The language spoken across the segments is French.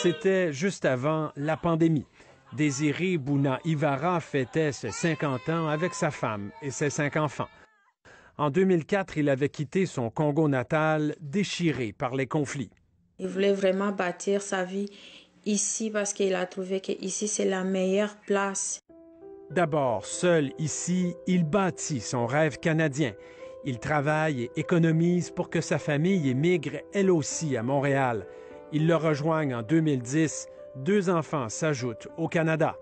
C'était juste avant la pandémie. Désiré Bouna Ivara fêtait ses 50 ans avec sa femme et ses 5 enfants. En 2004, il avait quitté son Congo natal, déchiré par les conflits. Il voulait vraiment bâtir sa vie ici parce qu'il a trouvé qu'ici, c'est la meilleure place. D'abord, seul ici, il bâtit son rêve canadien. Il travaille et économise pour que sa famille émigre elle aussi à Montréal. Ils le rejoignent en 2010. 2 enfants s'ajoutent au Canada.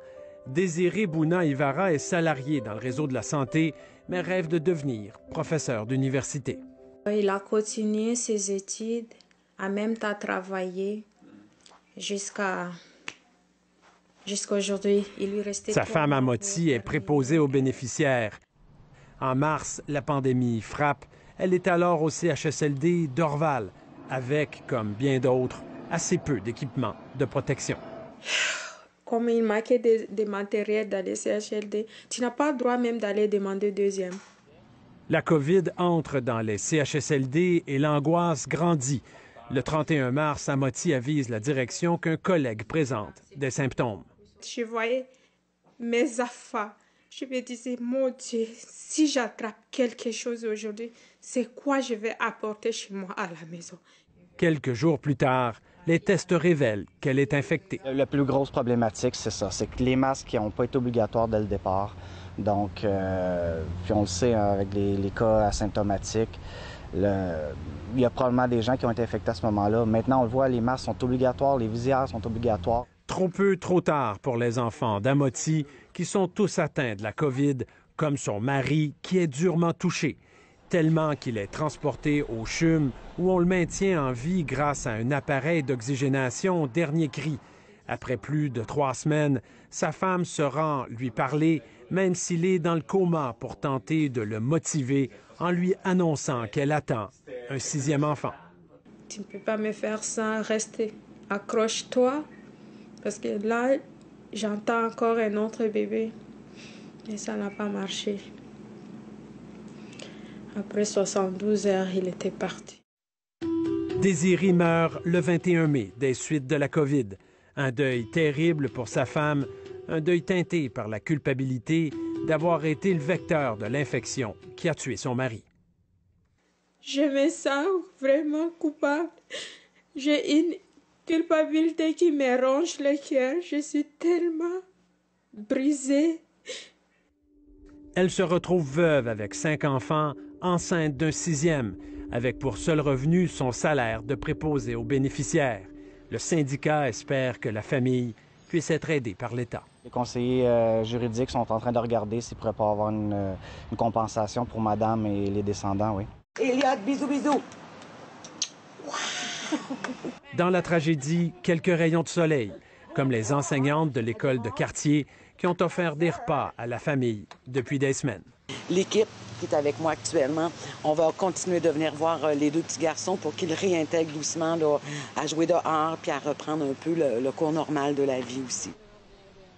Désiré Bouna Ivara est salarié dans le réseau de la santé, mais rêve de devenir professeur d'université. Il a continué ses études, a même temps travaillé jusqu'à aujourd'hui. Il lui restait Sa femme Amoti est préposée aux bénéficiaires. En mars, la pandémie frappe. Elle est alors au CHSLD d'Orval, avec, comme bien d'autres, assez peu d'équipements de protection. Comme il manquait des matériels dans les CHSLD, tu n'as pas le droit même d'aller demander deuxième. La COVID entre dans les CHSLD et l'angoisse grandit. Le 31 mars, Amoti avise la direction qu'un collègue présente des symptômes. Je voyais mes affaires. Je me disais, mon Dieu, si j'attrape quelque chose aujourd'hui, c'est quoi je vais apporter chez moi à la maison? Quelques jours plus tard, les tests révèlent qu'elle est infectée. La plus grosse problématique, c'est ça, c'est que les masques n'ont pas été obligatoires dès le départ. Donc, puis on le sait, hein, avec les cas asymptomatiques, il y a probablement des gens qui ont été infectés à ce moment-là. Maintenant, on le voit, les masques sont obligatoires, les visières sont obligatoires. Trop peu, trop tard pour les enfants d'Amoti, qui sont tous atteints de la COVID, comme son mari, qui est durement touché, tellement qu'il est transporté au CHUM, où on le maintient en vie grâce à un appareil d'oxygénation au dernier cri. Après plus de 3 semaines, sa femme se rend lui parler, même s'il est dans le coma, pour tenter de le motiver en lui annonçant qu'elle attend un 6e enfant. Tu ne peux pas me faire ça, rester. Accroche-toi, parce que là, j'entends encore un autre bébé. Et ça n'a pas marché. Après 72 heures, il était parti. Désiré meurt le 21 mai des suites de la COVID. Un deuil terrible pour sa femme, un deuil teinté par la culpabilité d'avoir été le vecteur de l'infection qui a tué son mari. Je me sens vraiment coupable. J'ai une culpabilité qui me ronge le cœur. Je suis tellement brisée. Elle se retrouve veuve avec 5 enfants, enceinte d'un 6e, avec pour seul revenu son salaire de préposé aux bénéficiaires. Le syndicat espère que la famille puisse être aidée par l'État. Les conseillers juridiques sont en train de regarder s'ils pourraient pas avoir une compensation pour madame et les descendants, oui. Eliade, bisous, bisous. Dans la tragédie, quelques rayons de soleil, comme les enseignantes de l'école de quartier qui ont offert des repas à la famille depuis des semaines. L'équipe qui est avec moi actuellement, on va continuer de venir voir les 2 petits garçons pour qu'ils réintègrent doucement là, à jouer dehors puis à reprendre un peu le cours normal de la vie aussi.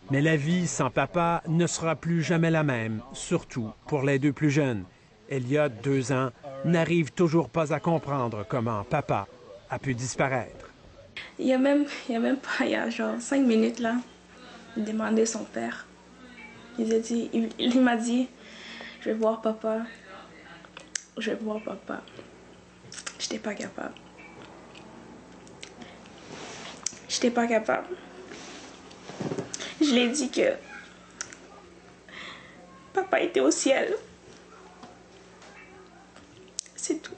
Mais la vie sans papa ne sera plus jamais la même, surtout pour les 2 plus jeunes. Elliot, 2 ans, n'arrive toujours pas à comprendre comment papa a pu disparaître. Il y a même pas, il y a genre 5 minutes là, il demandait son père. Il m'a dit, je vais voir papa, je vais voir papa. J'étais pas capable. J'étais pas capable. Je lui ai dit que papa était au ciel. C'est tout.